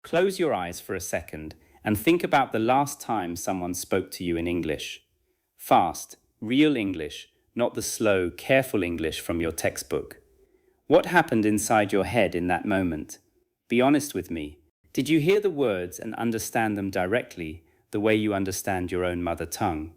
Close your eyes for a second and think about the last time someone spoke to you in English. Fast, real English, not the slow, careful English from your textbook. What happened inside your head in that moment? Be honest with me. Did you hear the words and understand them directly, the way you understand your own mother tongue?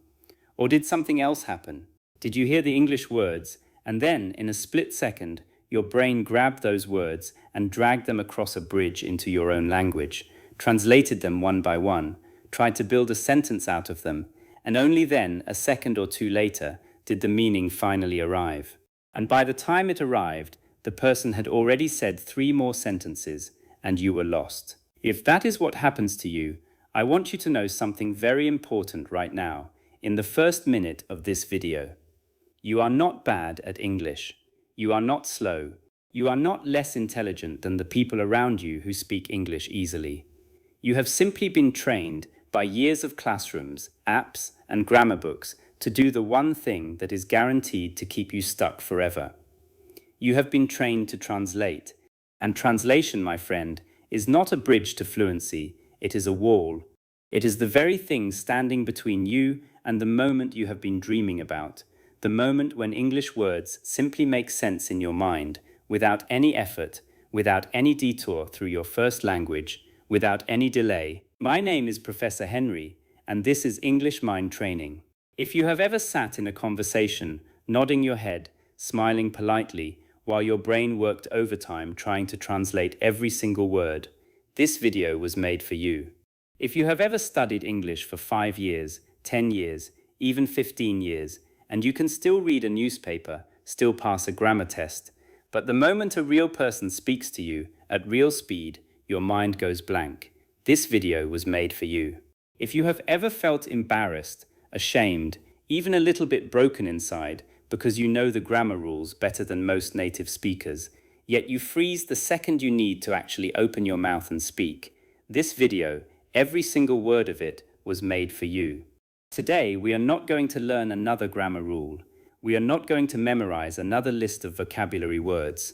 Or did something else happen? Did you hear the English words, and then, in a split second, your brain grabbed those words and dragged them across a bridge into your own language, translated them one by one, tried to build a sentence out of them, and only then, a second or two later, did the meaning finally arrive. And by the time it arrived, the person had already said 3 more sentences, and you were lost. If that is what happens to you, I want you to know something very important right now, in the first minute of this video. You are not bad at English. You are not slow. You are not less intelligent than the people around you who speak English easily. You have simply been trained by years of classrooms, apps, and grammar books to do the one thing that is guaranteed to keep you stuck forever. You have been trained to translate, and translation, my friend, is not a bridge to fluency, it is a wall. It is the very thing standing between you and the moment you have been dreaming about, the moment when English words simply make sense in your mind, without any effort, without any detour through your first language, without any delay. My name is Professor Henry, and this is English Mind Training. If you have ever sat in a conversation, nodding your head, smiling politely, while your brain worked overtime trying to translate every single word, this video was made for you. If you have ever studied English for 5 years, 10 years, even 15 years, and you can still read a newspaper, still pass a grammar test, but the moment a real person speaks to you at real speed, your mind goes blank. This video was made for you. If you have ever felt embarrassed, ashamed, even a little bit broken inside, because you know the grammar rules better than most native speakers, yet you freeze the second you need to actually open your mouth and speak, this video, every single word of it, was made for you. Today, we are not going to learn another grammar rule. We are not going to memorize another list of vocabulary words.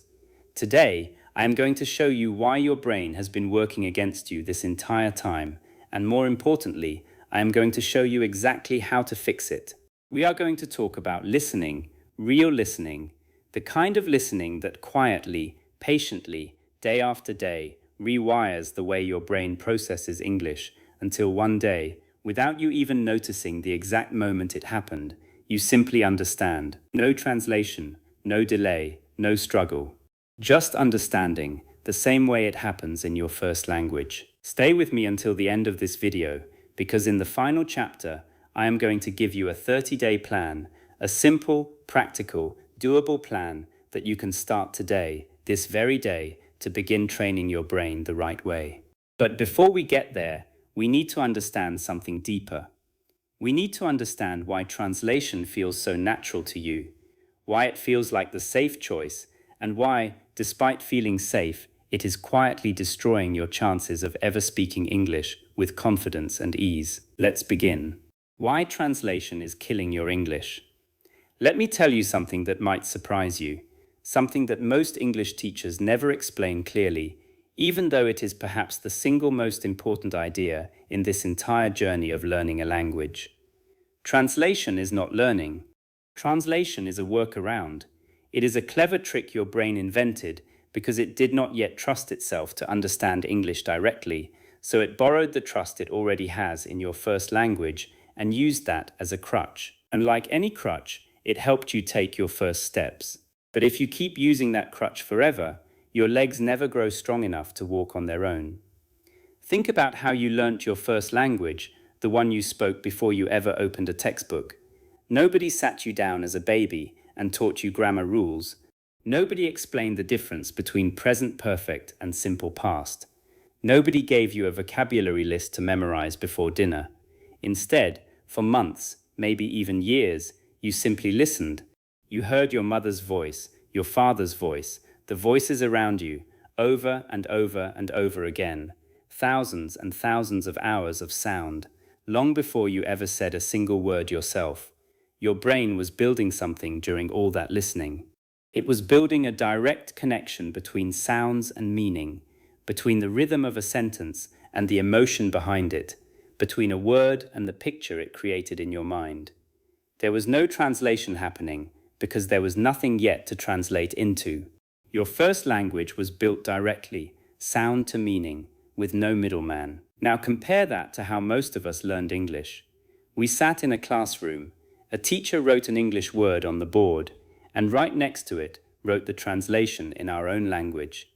Today, I am going to show you why your brain has been working against you this entire time, and more importantly, I am going to show you exactly how to fix it. We are going to talk about listening, real listening, the kind of listening that quietly, patiently, day after day, rewires the way your brain processes English until one day, without you even noticing the exact moment it happened, you simply understand. No translation, no delay, no struggle. Just understanding, the same way it happens in your first language. Stay with me until the end of this video, because in the final chapter, I am going to give you a 30-day plan, a simple, practical, doable plan that you can start today, this very day, to begin training your brain the right way. But before we get there, we need to understand something deeper. We need to understand why translation feels so natural to you, why it feels like the safe choice, and why, despite feeling safe, it is quietly destroying your chances of ever speaking English with confidence and ease. Let's begin. Why translation is killing your English. Let me tell you something that might surprise you, something that most English teachers never explain clearly, even though it is perhaps the single most important idea in this entire journey of learning a language. Translation is not learning. Translation is a workaround. It is a clever trick your brain invented because it did not yet trust itself to understand English directly, so it borrowed the trust it already has in your first language and used that as a crutch. And like any crutch, it helped you take your first steps. But if you keep using that crutch forever, your legs never grow strong enough to walk on their own. Think about how you learnt your first language, the one you spoke before you ever opened a textbook. Nobody sat you down as a baby and taught you grammar rules. Nobody explained the difference between present perfect and simple past. Nobody gave you a vocabulary list to memorize before dinner. Instead, for months, maybe even years, you simply listened. You heard your mother's voice, your father's voice, the voices around you, over and over and over again. Thousands and thousands of hours of sound, long before you ever said a single word yourself. Your brain was building something during all that listening. It was building a direct connection between sounds and meaning, between the rhythm of a sentence and the emotion behind it, between a word and the picture it created in your mind. There was no translation happening because there was nothing yet to translate into. Your first language was built directly, sound to meaning, with no middleman. Now compare that to how most of us learned English. We sat in a classroom, a teacher wrote an English word on the board, and right next to it wrote the translation in our own language.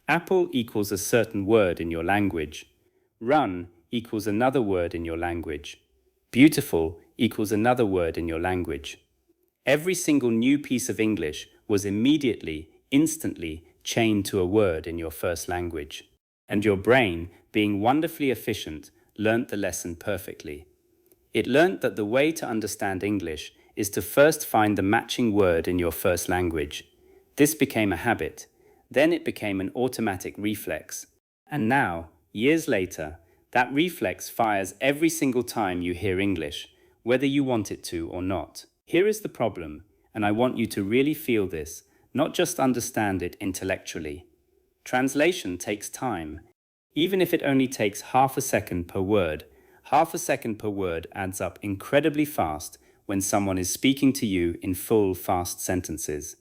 Apple equals a certain word in your language. Run equals another word in your language. Beautiful equals another word in your language. Every single new piece of English was immediately, instantly chained to a word in your first language. And your brain, being wonderfully efficient, learnt the lesson perfectly. It learnt that the way to understand English is to first find the matching word in your first language. This became a habit. Then it became an automatic reflex. And now, years later, that reflex fires every single time you hear English, whether you want it to or not. Here is the problem, and I want you to really feel this, not just understand it intellectually. Translation takes time. Even if it only takes half a second per word, half a second per word adds up incredibly fast when someone is speaking to you in full, fast sentences.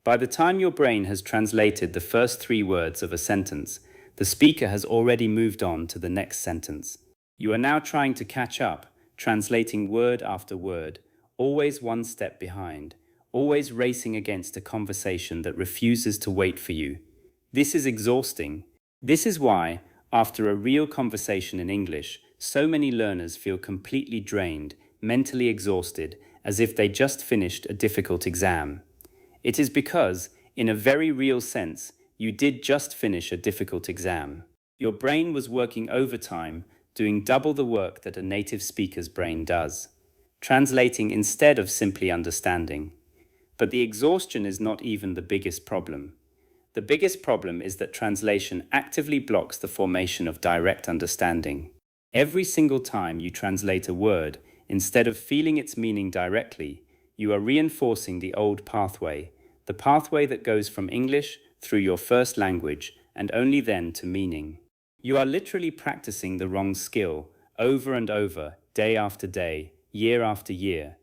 By the time your brain has translated the first 3 words of a sentence, the speaker has already moved on to the next sentence. You are now trying to catch up, translating word after word, always one step behind, always racing against a conversation that refuses to wait for you. This is exhausting. This is why, after a real conversation in English, so many learners feel completely drained, mentally exhausted, as if they just finished a difficult exam. It is because, in a very real sense, you did just finish a difficult exam. Your brain was working overtime, doing double the work that a native speaker's brain does, translating instead of simply understanding. But the exhaustion is not even the biggest problem. The biggest problem is that translation actively blocks the formation of direct understanding. Every single time you translate a word, instead of feeling its meaning directly, you are reinforcing the old pathway, the pathway that goes from English through your first language and only then to meaning. You are literally practicing the wrong skill over and over, day after day, year after year.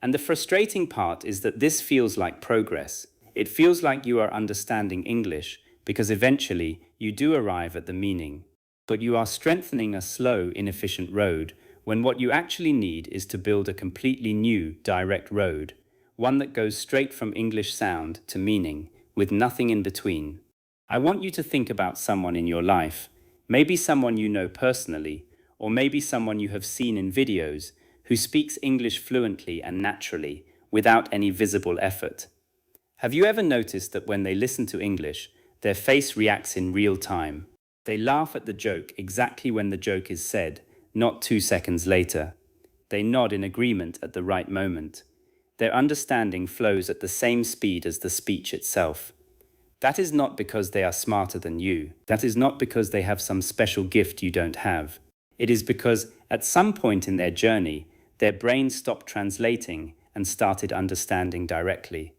And the frustrating part is that this feels like progress. It feels like you are understanding English because eventually you do arrive at the meaning. But you are strengthening a slow, inefficient road when what you actually need is to build a completely new, direct road, one that goes straight from English sound to meaning, with nothing in between. I want you to think about someone in your life, maybe someone you know personally, or maybe someone you have seen in videos, who speaks English fluently and naturally, without any visible effort. Have you ever noticed that when they listen to English, their face reacts in real time? They laugh at the joke exactly when the joke is said, not 2 seconds later. They nod in agreement at the right moment. Their understanding flows at the same speed as the speech itself. That is not because they are smarter than you. That is not because they have some special gift you don't have. It is because, at some point in their journey, their brain stopped translating and started understanding directly.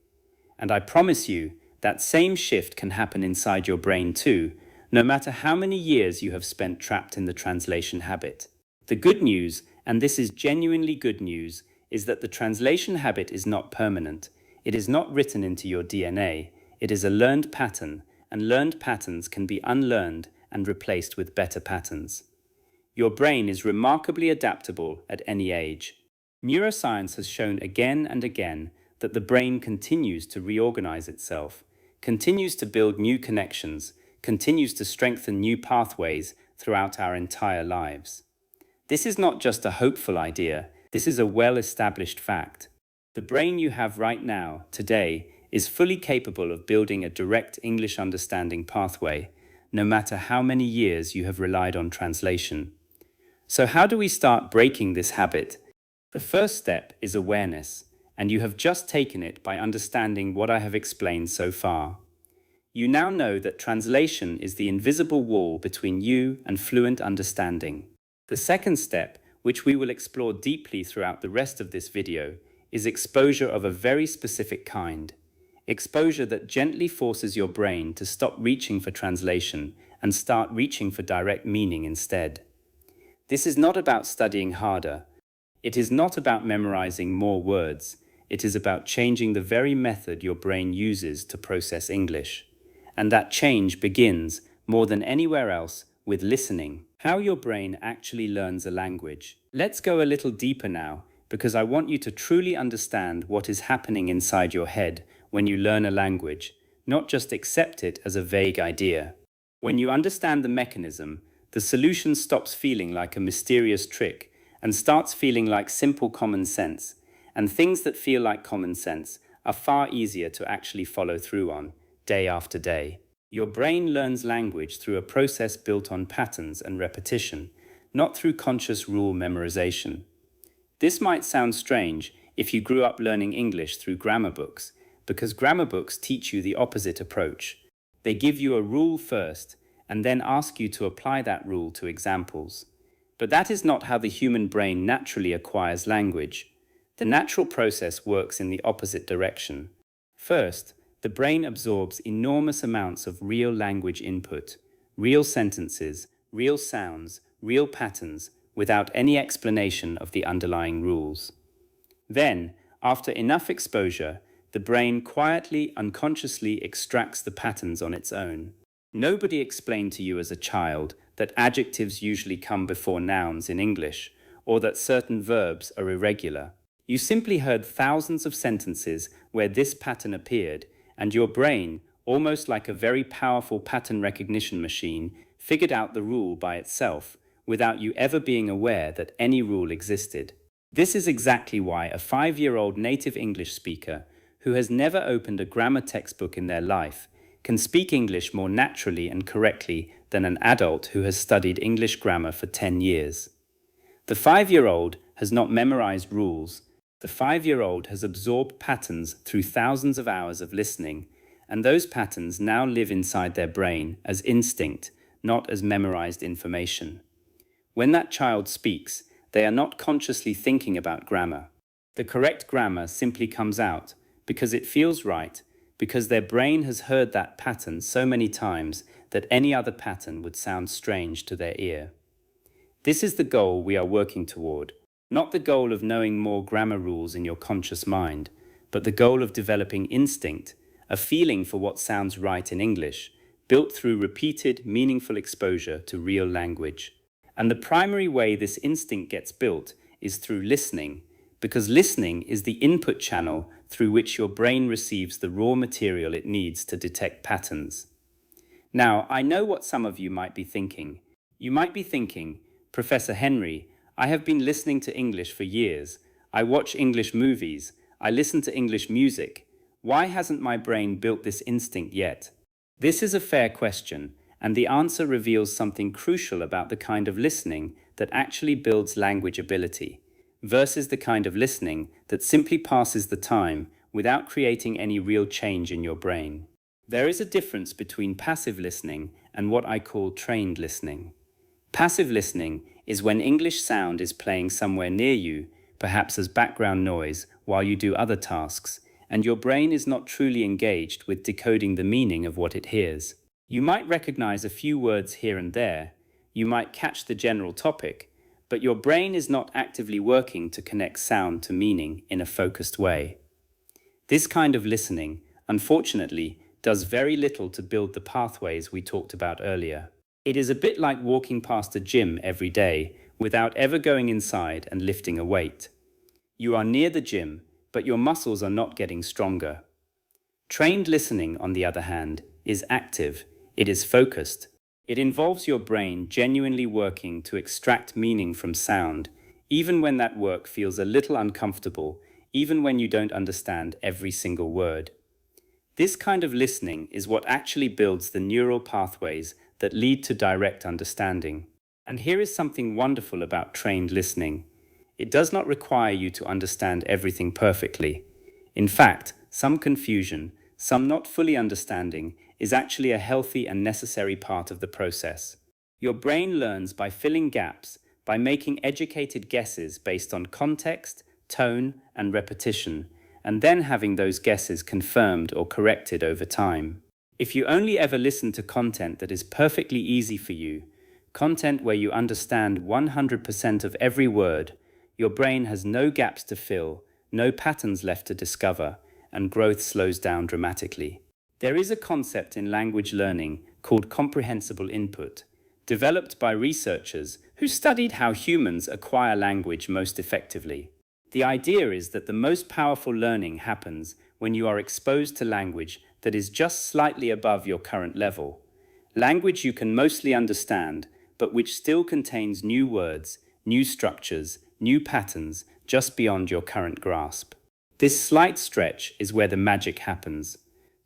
And I promise you, that same shift can happen inside your brain too, no matter how many years you have spent trapped in the translation habit. The good news, and this is genuinely good news, is that the translation habit is not permanent. It is not written into your DNA. It is a learned pattern, and learned patterns can be unlearned and replaced with better patterns. Your brain is remarkably adaptable at any age. Neuroscience has shown again and again that the brain continues to reorganize itself, continues to build new connections, continues to strengthen new pathways throughout our entire lives. This is not just a hopeful idea, this is a well-established fact. The brain you have right now, today, is fully capable of building a direct English understanding pathway, no matter how many years you have relied on translation. So how do we start breaking this habit? The first step is awareness, and you have just taken it by understanding what I have explained so far. You now know that translation is the invisible wall between you and fluent understanding. The second step, which we will explore deeply throughout the rest of this video, is exposure of a very specific kind. Exposure that gently forces your brain to stop reaching for translation and start reaching for direct meaning instead. This is not about studying harder. It is not about memorizing more words. It is about changing the very method your brain uses to process English. And that change begins, more than anywhere else, with listening. How your brain actually learns a language. Let's go a little deeper now, because I want you to truly understand what is happening inside your head when you learn a language, not just accept it as a vague idea. When you understand the mechanism, the solution stops feeling like a mysterious trick and starts feeling like simple common sense. And things that feel like common sense are far easier to actually follow through on, day after day. Your brain learns language through a process built on patterns and repetition, not through conscious rule memorization. This might sound strange if you grew up learning English through grammar books, because grammar books teach you the opposite approach. They give you a rule first, and then ask you to apply that rule to examples. But that is not how the human brain naturally acquires language. The natural process works in the opposite direction. First, the brain absorbs enormous amounts of real language input, real sentences, real sounds, real patterns, without any explanation of the underlying rules. Then, after enough exposure, the brain quietly, unconsciously extracts the patterns on its own. Nobody explained to you as a child that adjectives usually come before nouns in English, or that certain verbs are irregular. You simply heard thousands of sentences where this pattern appeared, and your brain, almost like a very powerful pattern recognition machine, figured out the rule by itself, without you ever being aware that any rule existed. This is exactly why a 5-year-old native English speaker, who has never opened a grammar textbook in their life, can speak English more naturally and correctly than an adult who has studied English grammar for 10 years. The 5-year-old has not memorized rules. The 5-year-old has absorbed patterns through thousands of hours of listening, and those patterns now live inside their brain as instinct, not as memorized information. When that child speaks, they are not consciously thinking about grammar. The correct grammar simply comes out because it feels right, because their brain has heard that pattern so many times that any other pattern would sound strange to their ear. This is the goal we are working toward, not the goal of knowing more grammar rules in your conscious mind, but the goal of developing instinct, a feeling for what sounds right in English, built through repeated, meaningful exposure to real language. And the primary way this instinct gets built is through listening, because listening is the input channel through which your brain receives the raw material it needs to detect patterns. Now, I know what some of you might be thinking. You might be thinking, Professor Henry, I have been listening to English for years. I watch English movies. I listen to English music. Why hasn't my brain built this instinct yet? This is a fair question, and the answer reveals something crucial about the kind of listening that actually builds language ability, versus the kind of listening that simply passes the time without creating any real change in your brain. There is a difference between passive listening and what I call trained listening. Passive listening is when English sound is playing somewhere near you, perhaps as background noise while you do other tasks, and your brain is not truly engaged with decoding the meaning of what it hears. You might recognize a few words here and there, you might catch the general topic, but your brain is not actively working to connect sound to meaning in a focused way. This kind of listening, unfortunately, does very little to build the pathways we talked about earlier. It is a bit like walking past a gym every day without ever going inside and lifting a weight. You are near the gym, but your muscles are not getting stronger. Trained listening, on the other hand, is active. It is focused. It involves your brain genuinely working to extract meaning from sound, even when that work feels a little uncomfortable, even when you don't understand every single word. This kind of listening is what actually builds the neural pathways that lead to direct understanding. And here is something wonderful about trained listening. It does not require you to understand everything perfectly. In fact, some confusion, some not fully understanding, is actually a healthy and necessary part of the process. Your brain learns by filling gaps, by making educated guesses based on context, tone, and repetition, and then having those guesses confirmed or corrected over time. If you only ever listen to content that is perfectly easy for you, content where you understand 100% of every word, your brain has no gaps to fill, no patterns left to discover, and growth slows down dramatically. There is a concept in language learning called comprehensible input, developed by researchers who studied how humans acquire language most effectively. The idea is that the most powerful learning happens when you are exposed to language that is just slightly above your current level. Language you can mostly understand, but which still contains new words, new structures, new patterns just beyond your current grasp. This slight stretch is where the magic happens.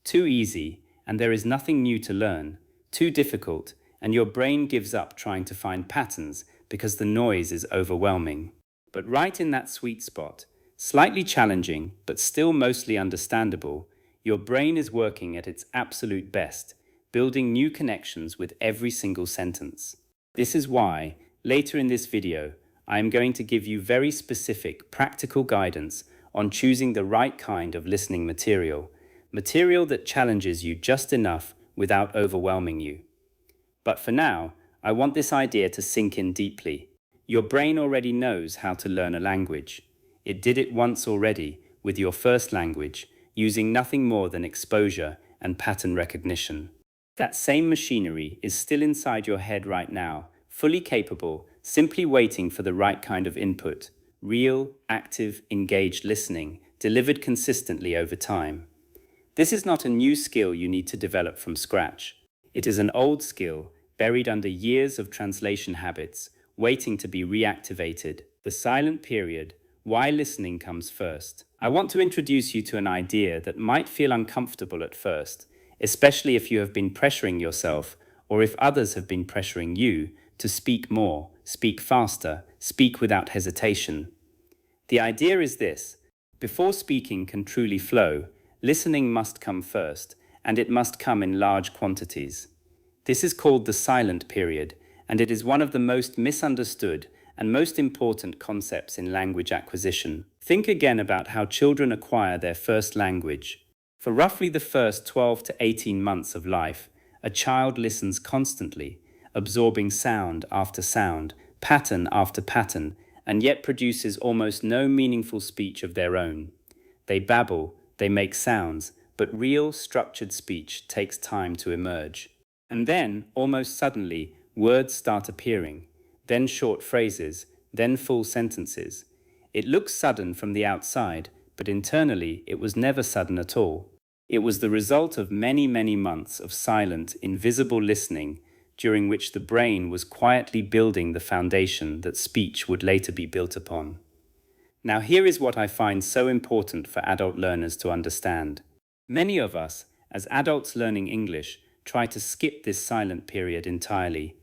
Too easy, and there is nothing new to learn. Too difficult, and your brain gives up trying to find patterns because the noise is overwhelming. But right in that sweet spot, slightly challenging, but still mostly understandable, your brain is working at its absolute best, building new connections with every single sentence. This is why, later in this video, I am going to give you very specific, practical guidance on choosing the right kind of listening material that challenges you just enough without overwhelming you. But for now, I want this idea to sink in deeply. Your brain already knows how to learn a language. It did it once already with your first language, using nothing more than exposure and pattern recognition. That same machinery is still inside your head right now, fully capable, simply waiting for the right kind of input, real, active, engaged listening, delivered consistently over time. This is not a new skill you need to develop from scratch. It is an old skill, buried under years of translation habits, waiting to be reactivated. The silent period, why listening comes first. I want to introduce you to an idea that might feel uncomfortable at first, especially if you have been pressuring yourself or if others have been pressuring you to speak more, speak faster, speak without hesitation. The idea is this: before speaking can truly flow, listening must come first, and it must come in large quantities. This is called the silent period, and it is one of the most misunderstood and most important concepts in language acquisition. Think again about how children acquire their first language. For roughly the first 12 to 18 months of life, a child listens constantly, absorbing sound after sound, pattern after pattern, and yet produces almost no meaningful speech of their own. They babble, they make sounds, but real, structured speech takes time to emerge. And then, almost suddenly, words start appearing, then short phrases, then full sentences. It looks sudden from the outside, but internally it was never sudden at all. It was the result of many, many months of silent, invisible listening, during which the brain was quietly building the foundation that speech would later be built upon. Now here is what I find so important for adult learners to understand. Many of us, as adults learning English, try to skip this silent period entirely.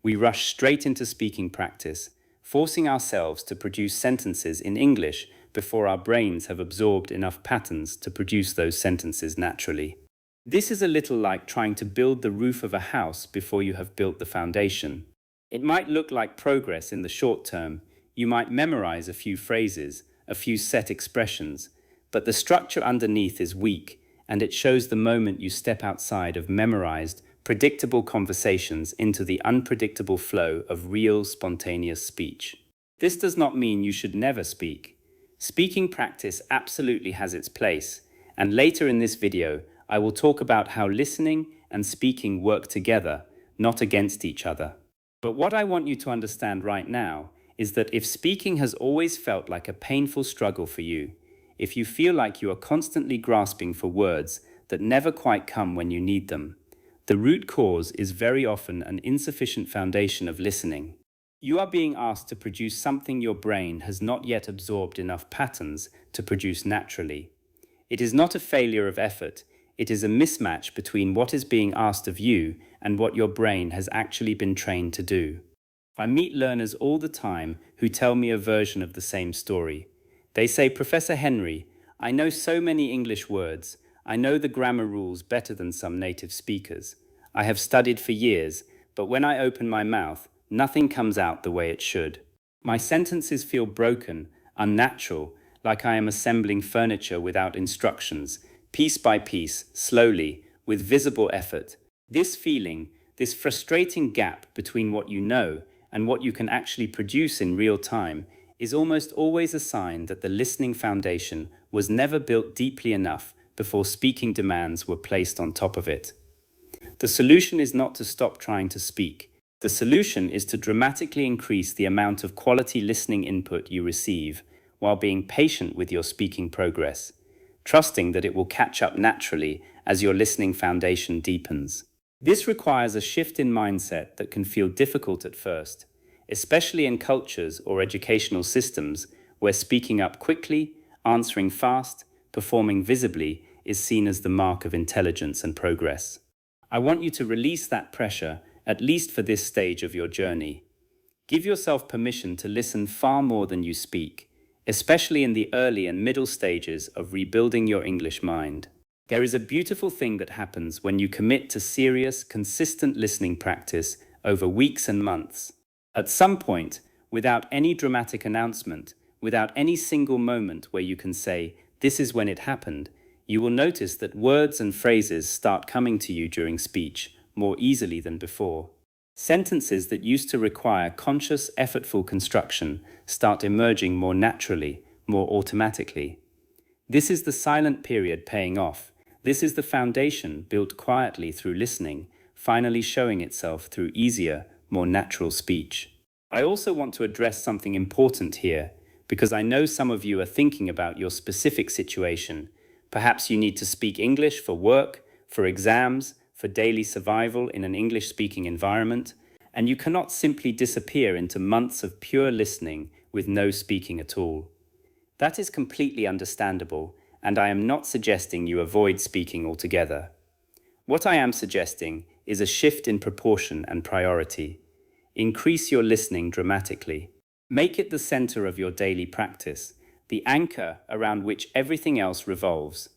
We rush straight into speaking practice, forcing ourselves to produce sentences in English before our brains have absorbed enough patterns to produce those sentences naturally. This is a little like trying to build the roof of a house before you have built the foundation. It might look like progress in the short term. You might memorize a few phrases, a few set expressions, but the structure underneath is weak, and it shows the moment you step outside of memorized, predictable conversations into the unpredictable flow of real, spontaneous speech. This does not mean you should never speak. Speaking practice absolutely has its place, and later in this video, I will talk about how listening and speaking work together, not against each other. But what I want you to understand right now is that if speaking has always felt like a painful struggle for you, if you feel like you are constantly grasping for words that never quite come when you need them, the root cause is very often an insufficient foundation of listening. You are being asked to produce something your brain has not yet absorbed enough patterns to produce naturally. It is not a failure of effort. It is a mismatch between what is being asked of you and what your brain has actually been trained to do. I meet learners all the time who tell me a version of the same story. They say, "Professor Henry, I know so many English words. I know the grammar rules better than some native speakers. I have studied for years, but when I open my mouth, nothing comes out the way it should. My sentences feel broken, unnatural, like I am assembling furniture without instructions, piece by piece, slowly, with visible effort. This feeling, this frustrating gap between what you know and what you can actually produce in real time, is almost always a sign that the listening foundation was never built deeply enough before speaking demands were placed on top of it. The solution is not to stop trying to speak. The solution is to dramatically increase the amount of quality listening input you receive while being patient with your speaking progress, trusting that it will catch up naturally as your listening foundation deepens. This requires a shift in mindset that can feel difficult at first, especially in cultures or educational systems where speaking up quickly, answering fast, performing visibly is seen as the mark of intelligence and progress. I want you to release that pressure, at least for this stage of your journey. Give yourself permission to listen far more than you speak, especially in the early and middle stages of rebuilding your English mind. There is a beautiful thing that happens when you commit to serious, consistent listening practice over weeks and months. At some point, without any dramatic announcement, without any single moment where you can say, "This is when it happened," you will notice that words and phrases start coming to you during speech more easily than before. Sentences that used to require conscious, effortful construction start emerging more naturally, more automatically. This is the silent period paying off. This is the foundation built quietly through listening, finally showing itself through easier, more natural speech. I also want to address something important here, because I know some of you are thinking about your specific situation. Perhaps you need to speak English for work, for exams, for daily survival in an English-speaking environment, and you cannot simply disappear into months of pure listening with no speaking at all. That is completely understandable, and I am not suggesting you avoid speaking altogether. What I am suggesting is a shift in proportion and priority. Increase your listening dramatically. Make it the center of your daily practice, the anchor around which everything else revolves.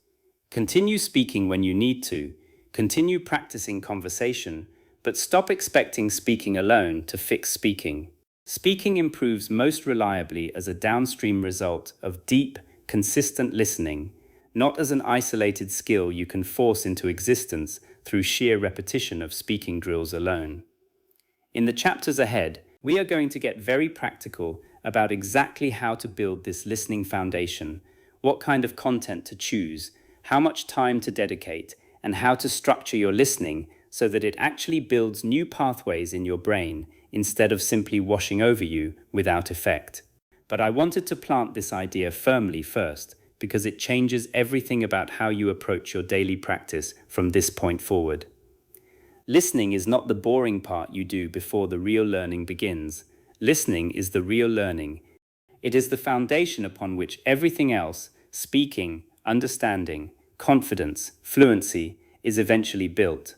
Continue speaking when you need to. Continue practicing conversation, but stop expecting speaking alone to fix speaking. Speaking improves most reliably as a downstream result of deep, consistent listening, not as an isolated skill you can force into existence through sheer repetition of speaking drills alone. In the chapters ahead, we are going to get very practical about exactly how to build this listening foundation, what kind of content to choose, how much time to dedicate, and how to structure your listening so that it actually builds new pathways in your brain instead of simply washing over you without effect. But I wanted to plant this idea firmly first, because it changes everything about how you approach your daily practice from this point forward. Listening is not the boring part you do before the real learning begins. Listening is the real learning. It is the foundation upon which everything else, speaking, understanding, confidence, fluency, is eventually built.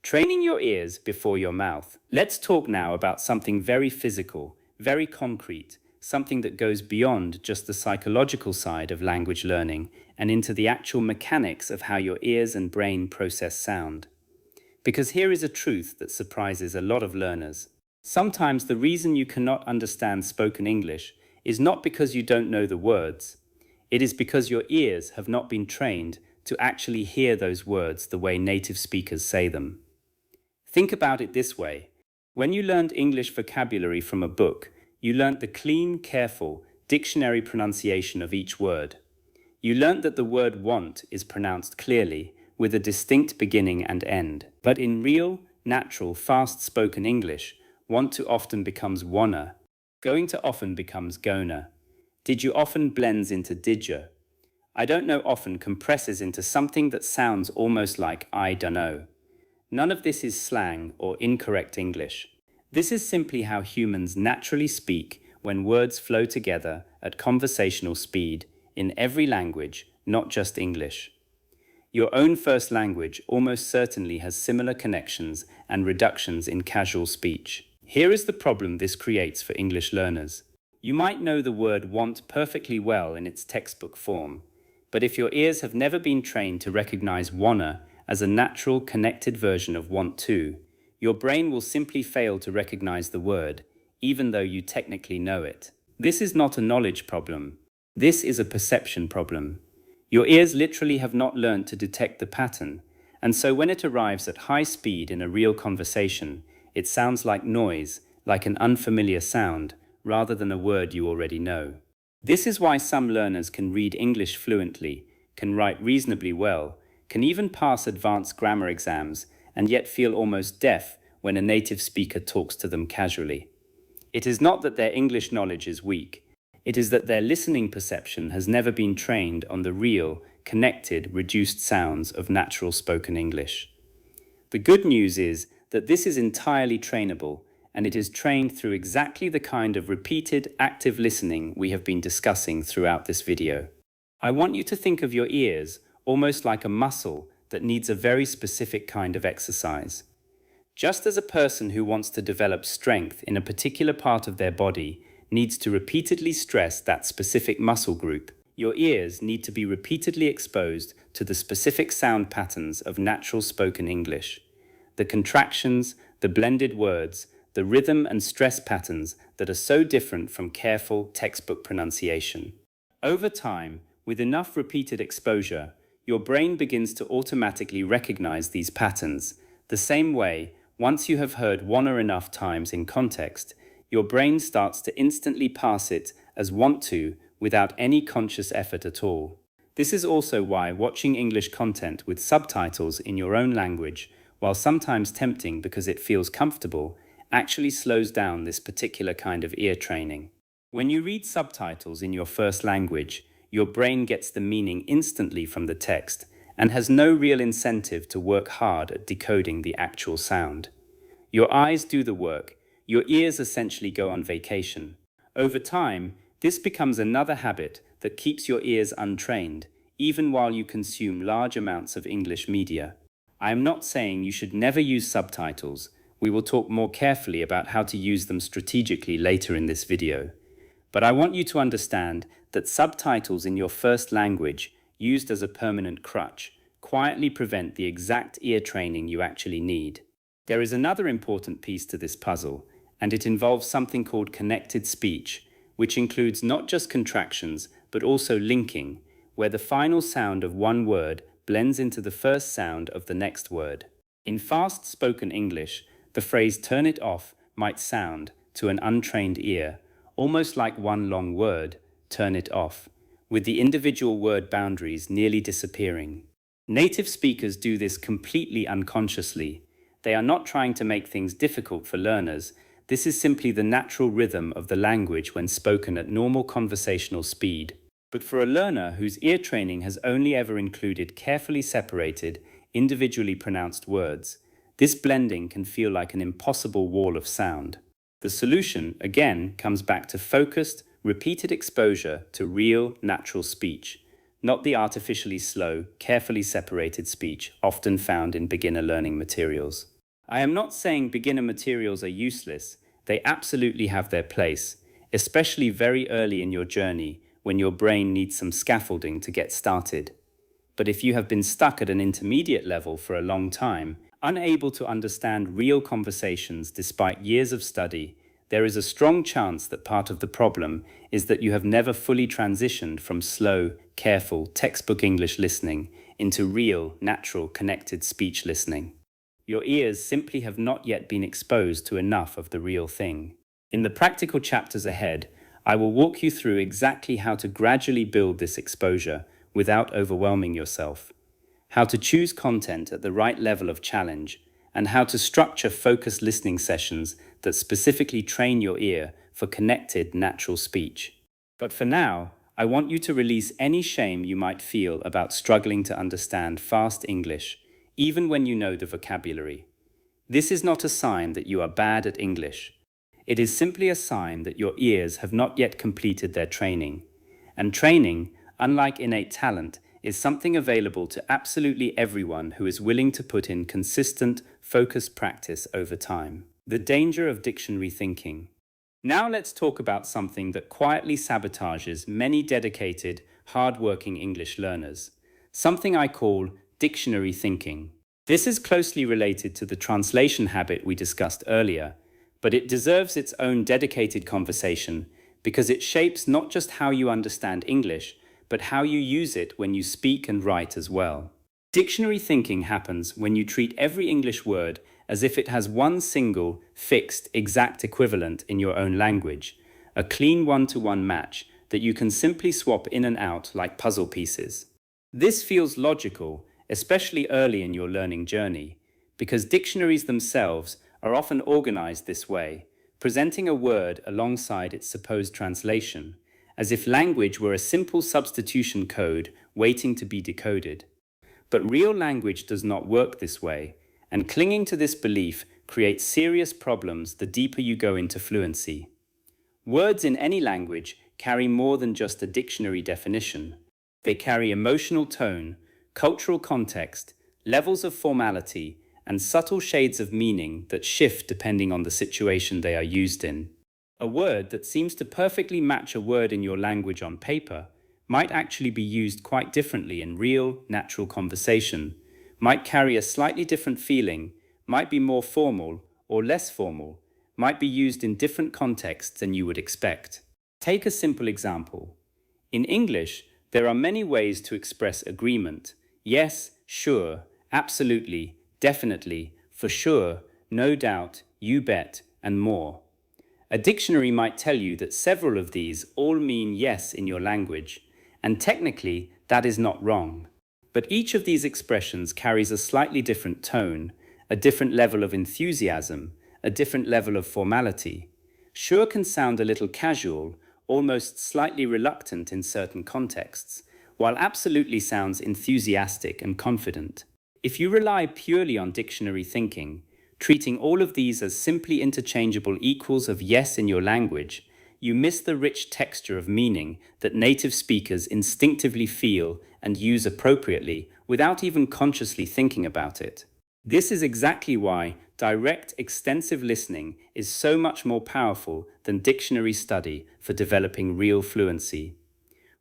Training your ears before your mouth. Let's talk now about something very physical, very concrete, something that goes beyond just the psychological side of language learning and into the actual mechanics of how your ears and brain process sound. Because here is a truth that surprises a lot of learners. Sometimes the reason you cannot understand spoken English is not because you don't know the words. It is because your ears have not been trained to actually hear those words the way native speakers say them. Think about it this way. When you learned English vocabulary from a book, you learnt the clean, careful, dictionary pronunciation of each word. You learnt that the word want is pronounced clearly, with a distinct beginning and end. But in real, natural, fast-spoken English, want to often becomes wanna. Going to often becomes gonna. Did you often blends into did you. I don't know often compresses into something that sounds almost like I dunno. None of this is slang or incorrect English. This is simply how humans naturally speak when words flow together at conversational speed in every language, not just English. Your own first language almost certainly has similar connections and reductions in casual speech. Here is the problem this creates for English learners. You might know the word want perfectly well in its textbook form, but if your ears have never been trained to recognize wanna as a natural connected version of want to, your brain will simply fail to recognize the word, even though you technically know it. This is not a knowledge problem. This is a perception problem. Your ears literally have not learned to detect the pattern, And so when it arrives at high speed in a real conversation, it sounds like noise, like an unfamiliar sound, rather than a word you already know. This is why some learners can read English fluently, can write reasonably well, can even pass advanced grammar exams, and yet feel almost deaf when a native speaker talks to them casually. It is not that their English knowledge is weak. It is that their listening perception has never been trained on the real, connected, reduced sounds of natural spoken English. The good news is that this is entirely trainable, and it is trained through exactly the kind of repeated, active listening we have been discussing throughout this video. I want you to think of your ears almost like a muscle that needs a very specific kind of exercise. Just as a person who wants to develop strength in a particular part of their body needs to repeatedly stress that specific muscle group, your ears need to be repeatedly exposed to the specific sound patterns of natural spoken English. The contractions, the blended words, the rhythm and stress patterns that are so different from careful textbook pronunciation. Over time, with enough repeated exposure, your brain begins to automatically recognize these patterns. The same way, once you have heard one or enough times in context, your brain starts to instantly pass it as want to without any conscious effort at all. This is also why watching English content with subtitles in your own language, while sometimes tempting because it feels comfortable, actually slows down this particular kind of ear training. When you read subtitles in your first language, your brain gets the meaning instantly from the text and has no real incentive to work hard at decoding the actual sound. Your eyes do the work, your ears essentially go on vacation. Over time, this becomes another habit that keeps your ears untrained, even while you consume large amounts of English media. I am not saying you should never use subtitles. We will talk more carefully about how to use them strategically later in this video. But I want you to understand that subtitles in your first language, used as a permanent crutch, quietly prevent the exact ear training you actually need. There is another important piece to this puzzle, and it involves something called connected speech, which includes not just contractions, but also linking, where the final sound of one word blends into the first sound of the next word. In fast-spoken English, the phrase "turn it off" might sound, to an untrained ear, almost like one long word, turn it off, with the individual word boundaries nearly disappearing. Native speakers do this completely unconsciously. They are not trying to make things difficult for learners. This is simply the natural rhythm of the language when spoken at normal conversational speed. But for a learner whose ear training has only ever included carefully separated, individually pronounced words, this blending can feel like an impossible wall of sound. The solution, again, comes back to focused, repeated exposure to real, natural speech, not the artificially slow, carefully separated speech often found in beginner learning materials. I am not saying beginner materials are useless. They absolutely have their place, especially very early in your journey when your brain needs some scaffolding to get started. But if you have been stuck at an intermediate level for a long time, unable to understand real conversations despite years of study, there is a strong chance that part of the problem is that you have never fully transitioned from slow, careful, textbook English listening into real, natural, connected speech listening. Your ears simply have not yet been exposed to enough of the real thing. In the practical chapters ahead, I will walk you through exactly how to gradually build this exposure without overwhelming yourself, how to choose content at the right level of challenge, and how to structure focused listening sessions that specifically train your ear for connected, natural speech. But for now, I want you to release any shame you might feel about struggling to understand fast English, even when you know the vocabulary. This is not a sign that you are bad at English. It is simply a sign that your ears have not yet completed their training. And training, unlike innate talent, is something available to absolutely everyone who is willing to put in consistent, focused practice over time. The danger of dictionary thinking. Now let's talk about something that quietly sabotages many dedicated, hard-working English learners. Something I call dictionary thinking. This is closely related to the translation habit we discussed earlier, but it deserves its own dedicated conversation because it shapes not just how you understand English, but how you use it when you speak and write as well. Dictionary thinking happens when you treat every English word as if it has one single, fixed, exact equivalent in your own language, a clean one-to-one match that you can simply swap in and out like puzzle pieces. This feels logical, especially early in your learning journey, because dictionaries themselves are often organized this way, presenting a word alongside its supposed translation, as if language were a simple substitution code waiting to be decoded. But real language does not work this way, and clinging to this belief creates serious problems the deeper you go into fluency. Words in any language carry more than just a dictionary definition. They carry emotional tone, cultural context, levels of formality, and subtle shades of meaning that shift depending on the situation they are used in. A word that seems to perfectly match a word in your language on paper might actually be used quite differently in real, natural conversation, might carry a slightly different feeling, might be more formal or less formal, might be used in different contexts than you would expect. Take a simple example. In English, there are many ways to express agreement. Yes, sure, absolutely, definitely, for sure, no doubt, you bet, and more. A dictionary might tell you that several of these all mean yes in your language, and technically that is not wrong. But each of these expressions carries a slightly different tone, a different level of enthusiasm, a different level of formality. Sure can sound a little casual, almost slightly reluctant in certain contexts, while absolutely sounds enthusiastic and confident. If you rely purely on dictionary thinking, treating all of these as simply interchangeable equals of yes in your language, you miss the rich texture of meaning that native speakers instinctively feel and use appropriately without even consciously thinking about it. This is exactly why direct, extensive listening is so much more powerful than dictionary study for developing real fluency.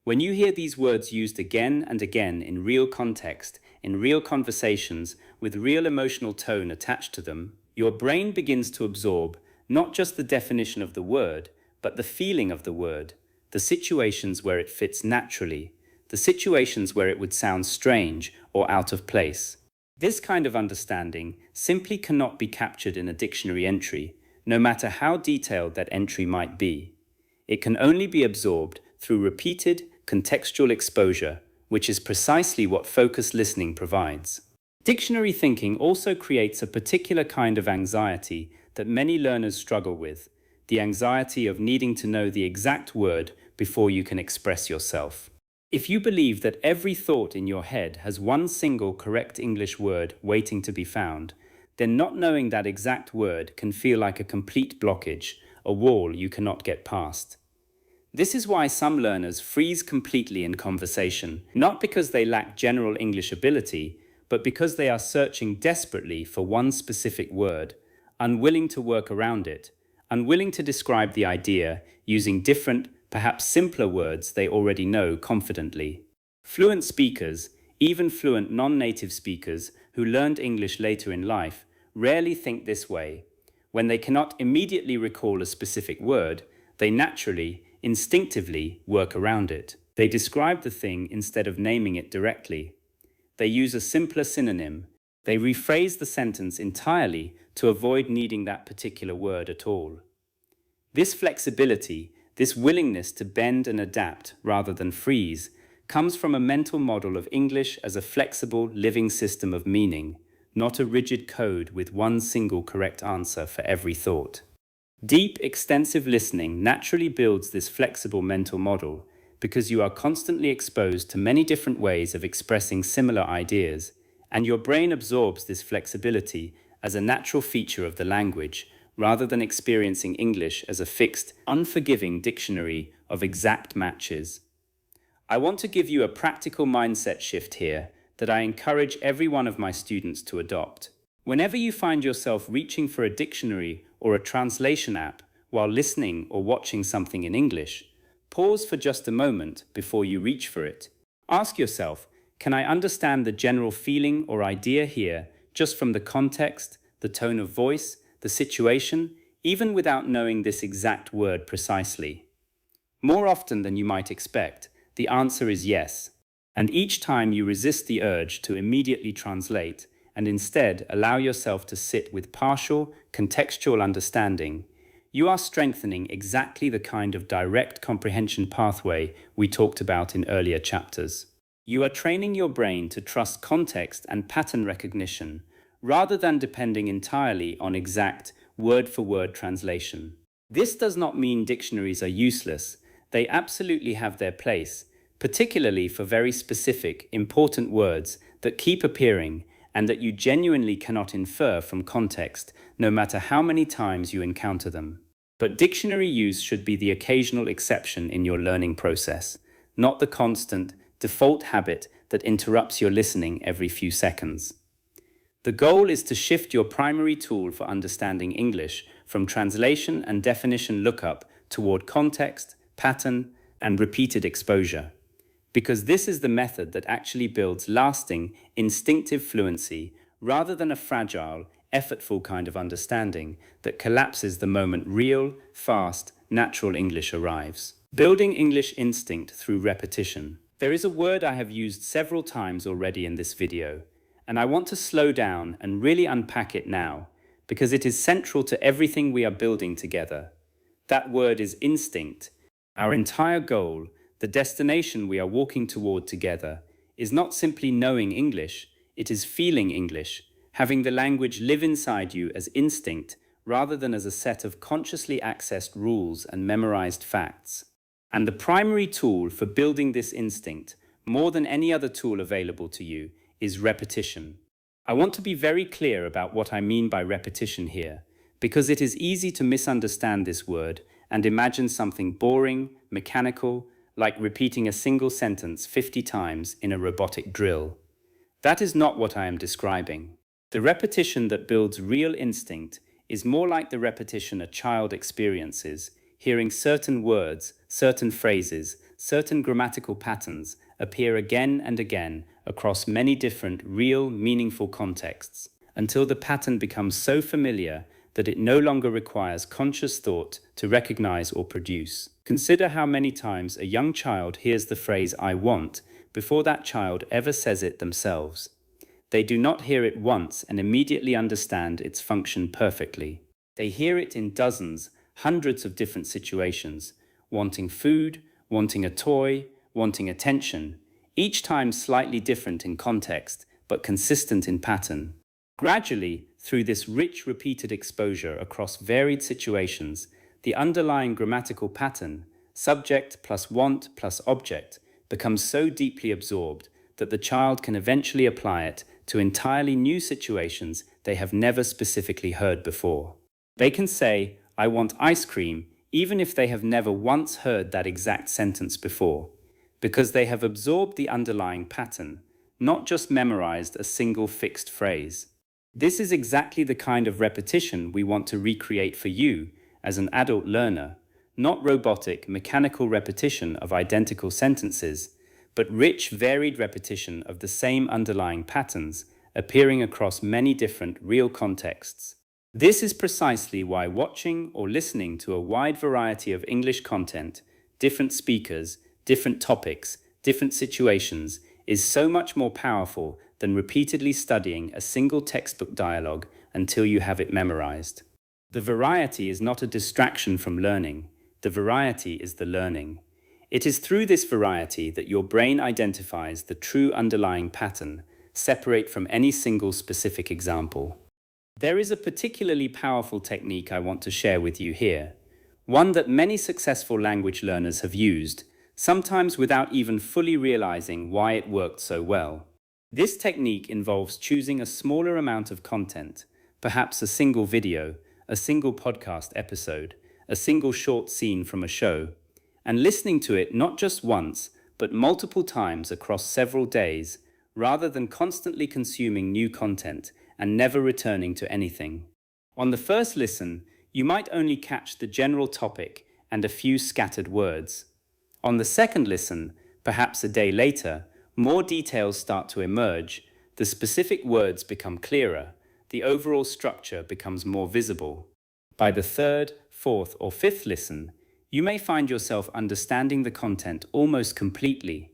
When you hear these words used again and again in real context, in real conversations, with real emotional tone attached to them, your brain begins to absorb not just the definition of the word, but the feeling of the word, the situations where it fits naturally, the situations where it would sound strange or out of place. This kind of understanding simply cannot be captured in a dictionary entry, no matter how detailed that entry might be. It can only be absorbed through repeated, contextual exposure, which is precisely what focused listening provides. Dictionary thinking also creates a particular kind of anxiety that many learners struggle with, the anxiety of needing to know the exact word before you can express yourself. If you believe that every thought in your head has one single correct English word waiting to be found, then not knowing that exact word can feel like a complete blockage, a wall you cannot get past. This is why some learners freeze completely in conversation, not because they lack general English ability, but because they are searching desperately for one specific word, unwilling to work around it, unwilling to describe the idea using different, perhaps simpler words they already know confidently. Fluent speakers, even fluent non-native speakers who learned English later in life, rarely think this way. When they cannot immediately recall a specific word, they naturally, instinctively work around it. They describe the thing instead of naming it directly. They use a simpler synonym. They rephrase the sentence entirely to avoid needing that particular word at all. This flexibility, this willingness to bend and adapt rather than freeze, comes from a mental model of English as a flexible, living system of meaning, not a rigid code with one single correct answer for every thought. Deep, extensive listening naturally builds this flexible mental model because you are constantly exposed to many different ways of expressing similar ideas, and your brain absorbs this flexibility as a natural feature of the language, rather than experiencing English as a fixed, unforgiving dictionary of exact matches. I want to give you a practical mindset shift here that I encourage every one of my students to adopt. Whenever you find yourself reaching for a dictionary or a translation app while listening or watching something in English, pause for just a moment before you reach for it. Ask yourself, can I understand the general feeling or idea here just from the context, the tone of voice, the situation, even without knowing this exact word precisely? More often than you might expect, the answer is yes. And each time you resist the urge to immediately translate and instead allow yourself to sit with partial, contextual understanding, you are strengthening exactly the kind of direct comprehension pathway we talked about in earlier chapters. You are training your brain to trust context and pattern recognition rather than depending entirely on exact word-for-word translation. This does not mean dictionaries are useless. They absolutely have their place, particularly for very specific, important words that keep appearing and that you genuinely cannot infer from context, no matter how many times you encounter them. But dictionary use should be the occasional exception in your learning process, not the constant, default habit that interrupts your listening every few seconds. The goal is to shift your primary tool for understanding English from translation and definition lookup toward context, pattern, and repeated exposure. Because this is the method that actually builds lasting, instinctive fluency rather than a fragile, effortful kind of understanding that collapses the moment real, fast, natural English arrives. Building English instinct through repetition. There is a word I have used several times already in this video, and I want to slow down and really unpack it now, because it is central to everything we are building together. That word is instinct. Our entire goal, the destination we are walking toward together, is not simply knowing English, it is feeling English, having the language live inside you as instinct rather than as a set of consciously accessed rules and memorized facts. And the primary tool for building this instinct, more than any other tool available to you, is repetition. I want to be very clear about what I mean by repetition here, because it is easy to misunderstand this word and imagine something boring, mechanical, like repeating a single sentence 50 times in a robotic drill. That is not what I am describing. The repetition that builds real instinct is more like the repetition a child experiences, hearing certain words, certain phrases, certain grammatical patterns appear again and again across many different, real, meaningful contexts, until the pattern becomes so familiar that it no longer requires conscious thought to recognize or produce. Consider how many times a young child hears the phrase "I want" before that child ever says it themselves. They do not hear it once and immediately understand its function perfectly. They hear it in dozens, hundreds of different situations, wanting food, wanting a toy, wanting attention, each time slightly different in context, but consistent in pattern. Gradually, through this rich repeated exposure across varied situations, the underlying grammatical pattern, subject plus want plus object, becomes so deeply absorbed that the child can eventually apply it to entirely new situations they have never specifically heard before. They can say, "I want ice cream," even if they have never once heard that exact sentence before, because they have absorbed the underlying pattern, not just memorized a single fixed phrase. This is exactly the kind of repetition we want to recreate for you as an adult learner, not robotic, mechanical repetition of identical sentences, but rich, varied repetition of the same underlying patterns appearing across many different real contexts. This is precisely why watching or listening to a wide variety of English content, different speakers, different topics, different situations, is so much more powerful than repeatedly studying a single textbook dialogue until you have it memorized. The variety is not a distraction from learning. The variety is the learning. It is through this variety that your brain identifies the true underlying pattern, separate from any single specific example. There is a particularly powerful technique I want to share with you here, one that many successful language learners have used, sometimes without even fully realizing why it worked so well. This technique involves choosing a smaller amount of content, perhaps a single video, a single podcast episode, a single short scene from a show, and listening to it not just once, but multiple times across several days, rather than constantly consuming new content and never returning to anything. On the first listen, you might only catch the general topic and a few scattered words. On the second listen, perhaps a day later, more details start to emerge, the specific words become clearer, the overall structure becomes more visible. By the third, fourth, or fifth listen, you may find yourself understanding the content almost completely,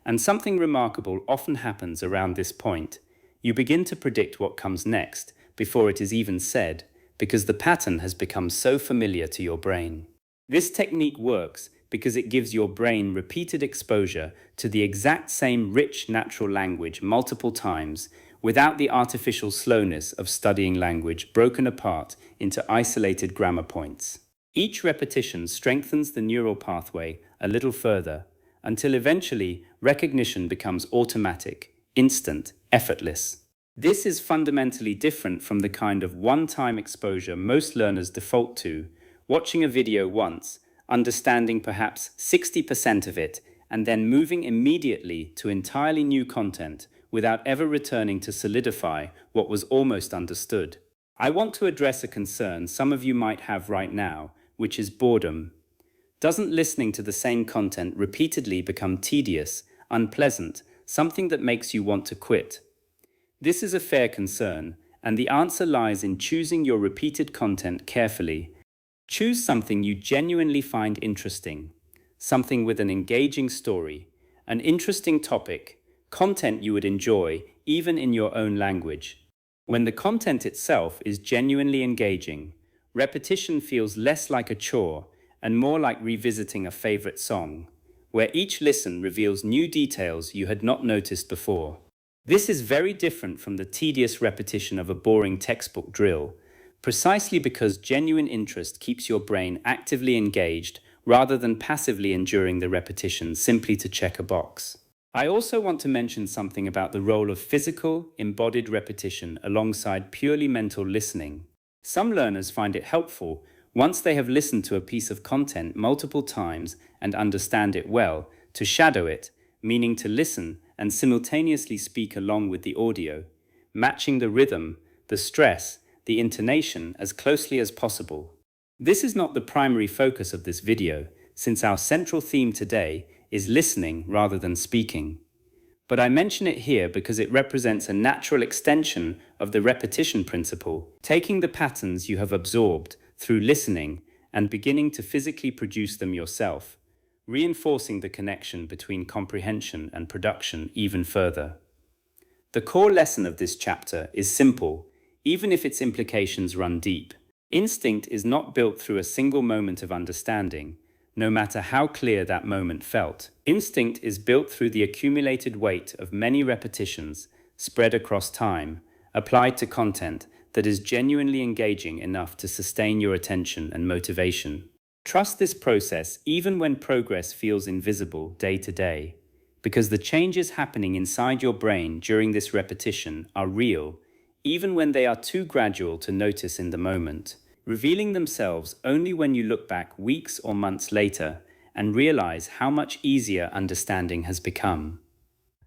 And something remarkable often happens around this point. You begin to predict what comes next before it is even said, because the pattern has become so familiar to your brain. This technique works because it gives your brain repeated exposure to the exact same rich natural language multiple times without the artificial slowness of studying language broken apart into isolated grammar points. Each repetition strengthens the neural pathway a little further until eventually recognition becomes automatic, instant, effortless. This is fundamentally different from the kind of one-time exposure most learners default to, watching a video once, understanding perhaps 60% of it, and then moving immediately to entirely new content without ever returning to solidify what was almost understood. I want to address a concern some of you might have right now, which is boredom. Doesn't listening to the same content repeatedly become tedious, unpleasant, something that makes you want to quit? This is a fair concern, and the answer lies in choosing your repeated content carefully. Choose something you genuinely find interesting, something with an engaging story, an interesting topic, content you would enjoy even in your own language. When the content itself is genuinely engaging, repetition feels less like a chore and more like revisiting a favorite song, where each listen reveals new details you had not noticed before. This is very different from the tedious repetition of a boring textbook drill, precisely because genuine interest keeps your brain actively engaged rather than passively enduring the repetition simply to check a box. I also want to mention something about the role of physical, embodied repetition alongside purely mental listening. Some learners find it helpful, once they have listened to a piece of content multiple times and understand it well, to shadow it, meaning to listen and simultaneously speak along with the audio, matching the rhythm, the stress, the intonation as closely as possible. This is not the primary focus of this video, since our central theme today is listening rather than speaking. But I mention it here because it represents a natural extension of the repetition principle, taking the patterns you have absorbed through listening and beginning to physically produce them yourself, reinforcing the connection between comprehension and production even further. The core lesson of this chapter is simple, even if its implications run deep. Instinct is not built through a single moment of understanding, no matter how clear that moment felt. Instinct is built through the accumulated weight of many repetitions, spread across time, applied to content that is genuinely engaging enough to sustain your attention and motivation. Trust this process even when progress feels invisible day to day, because the changes happening inside your brain during this repetition are real, even when they are too gradual to notice in the moment, revealing themselves only when you look back weeks or months later and realize how much easier understanding has become.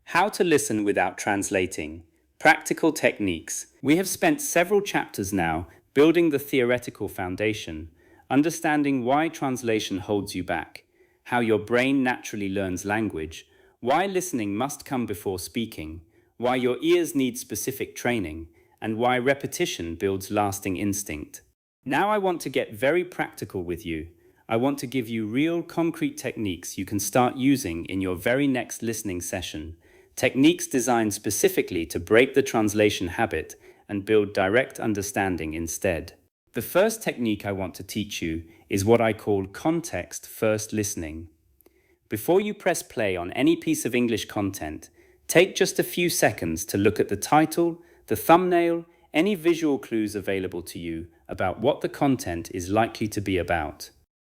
How to listen without translating. Practical techniques. We have spent several chapters now building the theoretical foundation, understanding why translation holds you back, how your brain naturally learns language, why listening must come before speaking, why your ears need specific training, and why repetition builds lasting instinct. Now I want to get very practical with you. I want to give you real, concrete techniques you can start using in your very next listening session, techniques designed specifically to break the translation habit and build direct understanding instead. The first technique I want to teach you is what I call context-first listening. Before you press play on any piece of English content, take just a few seconds to look at the title, the thumbnail, any visual clues available to you about what the content is likely to be about.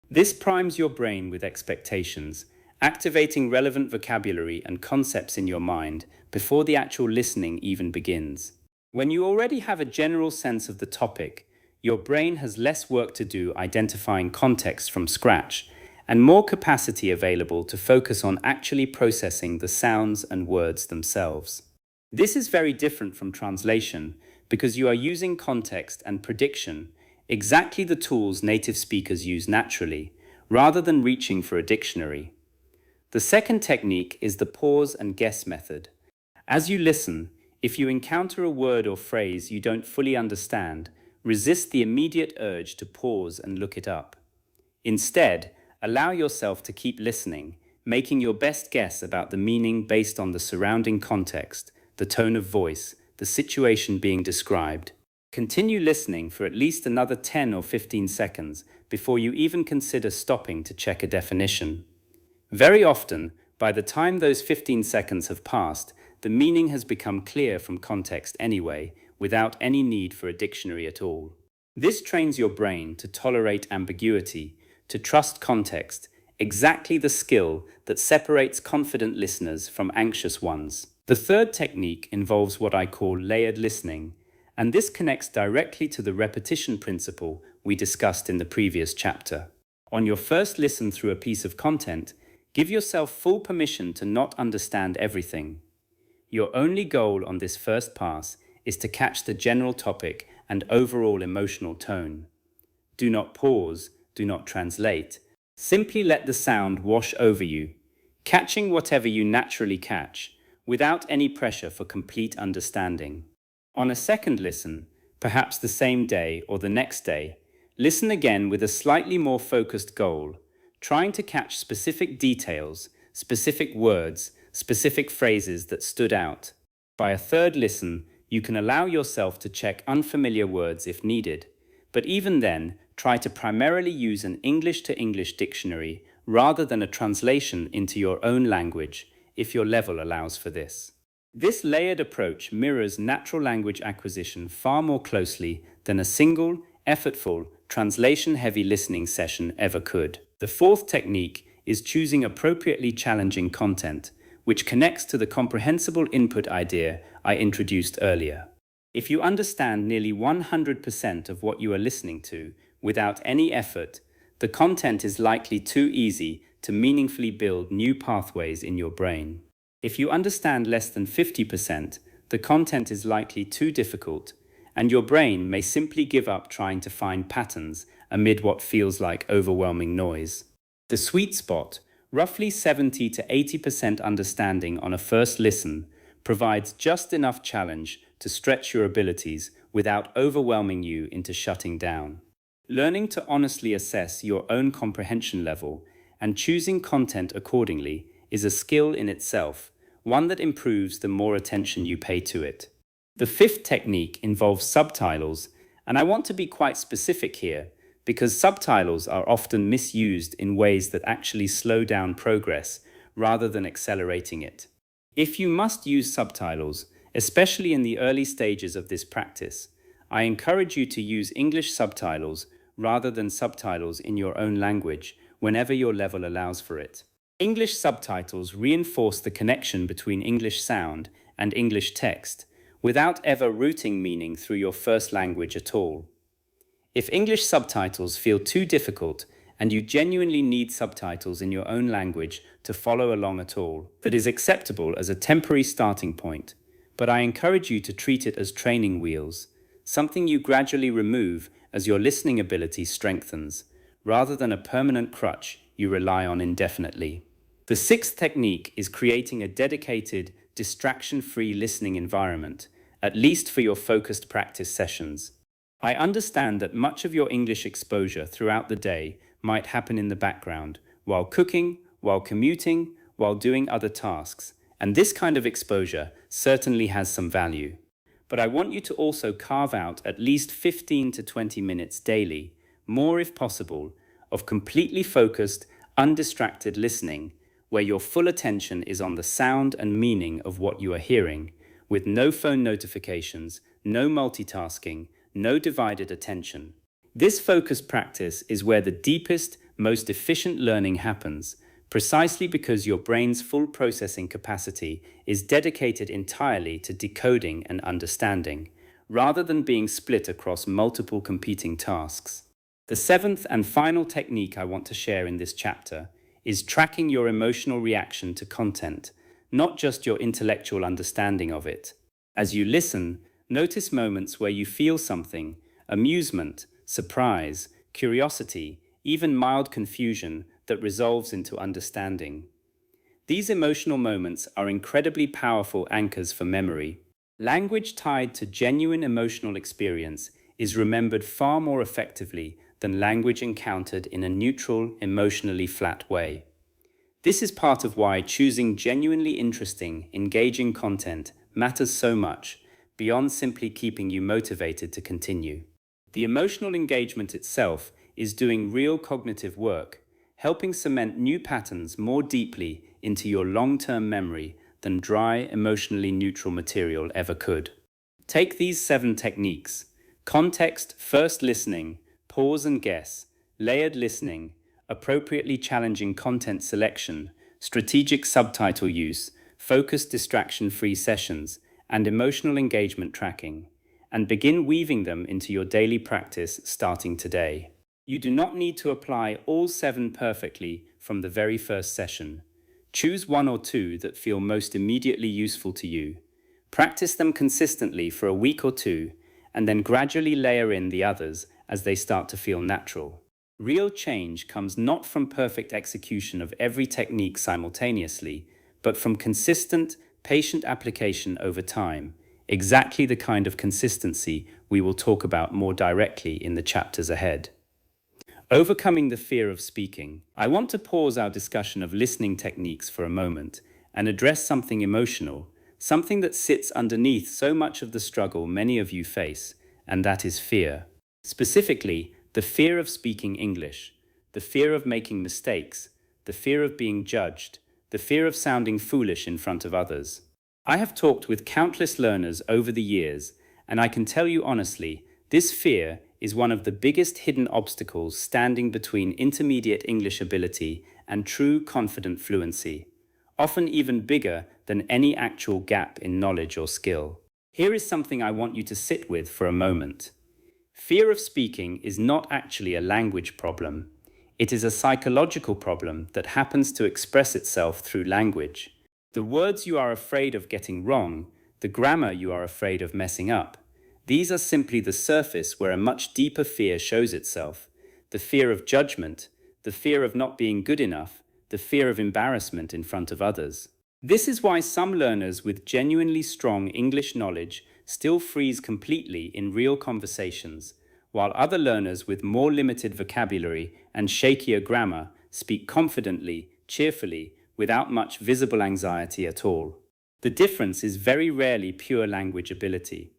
This primes your brain with expectations, activating relevant vocabulary and concepts in your mind before the actual listening even begins. When you already have a general sense of the topic, your brain has less work to do identifying context from scratch and more capacity available to focus on actually processing the sounds and words themselves. This is very different from translation because you are using context and prediction, exactly the tools native speakers use naturally, rather than reaching for a dictionary. The second technique is the pause and guess method. As you listen, if you encounter a word or phrase you don't fully understand, resist the immediate urge to pause and look it up. Instead, allow yourself to keep listening, making your best guess about the meaning based on the surrounding context, the tone of voice, the situation being described. Continue listening for at least another 10 or 15 seconds before you even consider stopping to check a definition. Very often, by the time those 15 seconds have passed, the meaning has become clear from context anyway, without any need for a dictionary at all. This trains your brain to tolerate ambiguity, to trust context, exactly the skill that separates confident listeners from anxious ones. The third technique involves what I call layered listening, and this connects directly to the repetition principle we discussed in the previous chapter. On your first listen through a piece of content, give yourself full permission to not understand everything. Your only goal on this first pass is to catch the general topic and overall emotional tone. Do not pause, do not translate. Simply let the sound wash over you, catching whatever you naturally catch, without any pressure for complete understanding. On a second listen, perhaps the same day or the next day, listen again with a slightly more focused goal, trying to catch specific details, specific words, specific phrases that stood out. By a third listen, you can allow yourself to check unfamiliar words if needed, but even then, try to primarily use an English-to-English dictionary rather than a translation into your own language, if your level allows for this. This layered approach mirrors natural language acquisition far more closely than a single, effortful, translation-heavy listening session ever could. The fourth technique is choosing appropriately challenging content, which connects to the comprehensible input idea I introduced earlier. If you understand nearly 100% of what you are listening to without any effort, the content is likely too easy to meaningfully build new pathways in your brain. If you understand less than 50%, the content is likely too difficult, and your brain may simply give up trying to find patterns amid what feels like overwhelming noise. The sweet spot, roughly 70 to 80% understanding on a first listen, provides just enough challenge to stretch your abilities without overwhelming you into shutting down. Learning to honestly assess your own comprehension level and choosing content accordingly is a skill in itself, one that improves the more attention you pay to it. The fifth technique involves subtitles, and I want to be quite specific here, because subtitles are often misused in ways that actually slow down progress rather than accelerating it. If you must use subtitles, especially in the early stages of this practice, I encourage you to use English subtitles rather than subtitles in your own language whenever your level allows for it. English subtitles reinforce the connection between English sound and English text without ever routing meaning through your first language at all. If English subtitles feel too difficult and you genuinely need subtitles in your own language to follow along at all, that is acceptable as a temporary starting point, but I encourage you to treat it as training wheels, something you gradually remove as your listening ability strengthens, rather than a permanent crutch you rely on indefinitely. The sixth technique is creating a dedicated, distraction-free listening environment, at least for your focused practice sessions. I understand that much of your English exposure throughout the day might happen in the background, while cooking, while commuting, while doing other tasks, and this kind of exposure certainly has some value. But I want you to also carve out at least 15 to 20 minutes daily, more if possible, of completely focused, undistracted listening, where your full attention is on the sound and meaning of what you are hearing, with no phone notifications, no multitasking, no divided attention. This focused practice is where the deepest, most efficient learning happens, precisely because your brain's full processing capacity is dedicated entirely to decoding and understanding, rather than being split across multiple competing tasks. The seventh and final technique I want to share in this chapter is tracking your emotional reaction to content, not just your intellectual understanding of it. As you listen, notice moments where you feel something: amusement, surprise, curiosity, even mild confusion that resolves into understanding. These emotional moments are incredibly powerful anchors for memory. Language tied to genuine emotional experience is remembered far more effectively than language encountered in a neutral, emotionally flat way. This is part of why choosing genuinely interesting, engaging content matters so much, beyond simply keeping you motivated to continue. The emotional engagement itself is doing real cognitive work, helping cement new patterns more deeply into your long-term memory than dry, emotionally neutral material ever could. Take these 7 techniques: context, first listening, pause and guess, layered listening, appropriately challenging content selection, strategic subtitle use, focused distraction-free sessions, and emotional engagement tracking, and begin weaving them into your daily practice starting today. You do not need to apply all 7 perfectly from the very first session. Choose 1 or 2 that feel most immediately useful to you. Practice them consistently for a week or 2, and then gradually layer in the others as they start to feel natural. Real change comes not from perfect execution of every technique simultaneously, but from consistent, patient application over time, exactly the kind of consistency we will talk about more directly in the chapters ahead. Overcoming the fear of speaking. I want to pause our discussion of listening techniques for a moment and address something emotional, something that sits underneath so much of the struggle many of you face, and that is fear. Specifically, the fear of speaking English, the fear of making mistakes, the fear of being judged, the fear of sounding foolish in front of others. I have talked with countless learners over the years, and I can tell you honestly, this fear is one of the biggest hidden obstacles standing between intermediate English ability and true confident fluency, often even bigger than any actual gap in knowledge or skill. Here is something I want you to sit with for a moment. Fear of speaking is not actually a language problem. It is a psychological problem that happens to express itself through language. The words you are afraid of getting wrong, the grammar you are afraid of messing up, these are simply the surface where a much deeper fear shows itself. The fear of judgment, the fear of not being good enough, the fear of embarrassment in front of others. This is why some learners with genuinely strong English knowledge still freeze completely in real conversations, while other learners with more limited vocabulary and shakier grammar speak confidently, cheerfully, without much visible anxiety at all. The difference is very rarely pure language ability.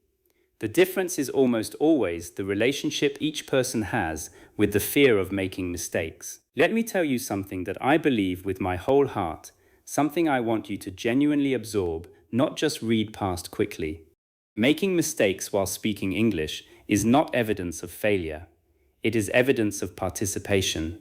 The difference is almost always the relationship each person has with the fear of making mistakes. Let me tell you something that I believe with my whole heart, something I want you to genuinely absorb, not just read past quickly. Making mistakes while speaking English is not evidence of failure. It is evidence of participation.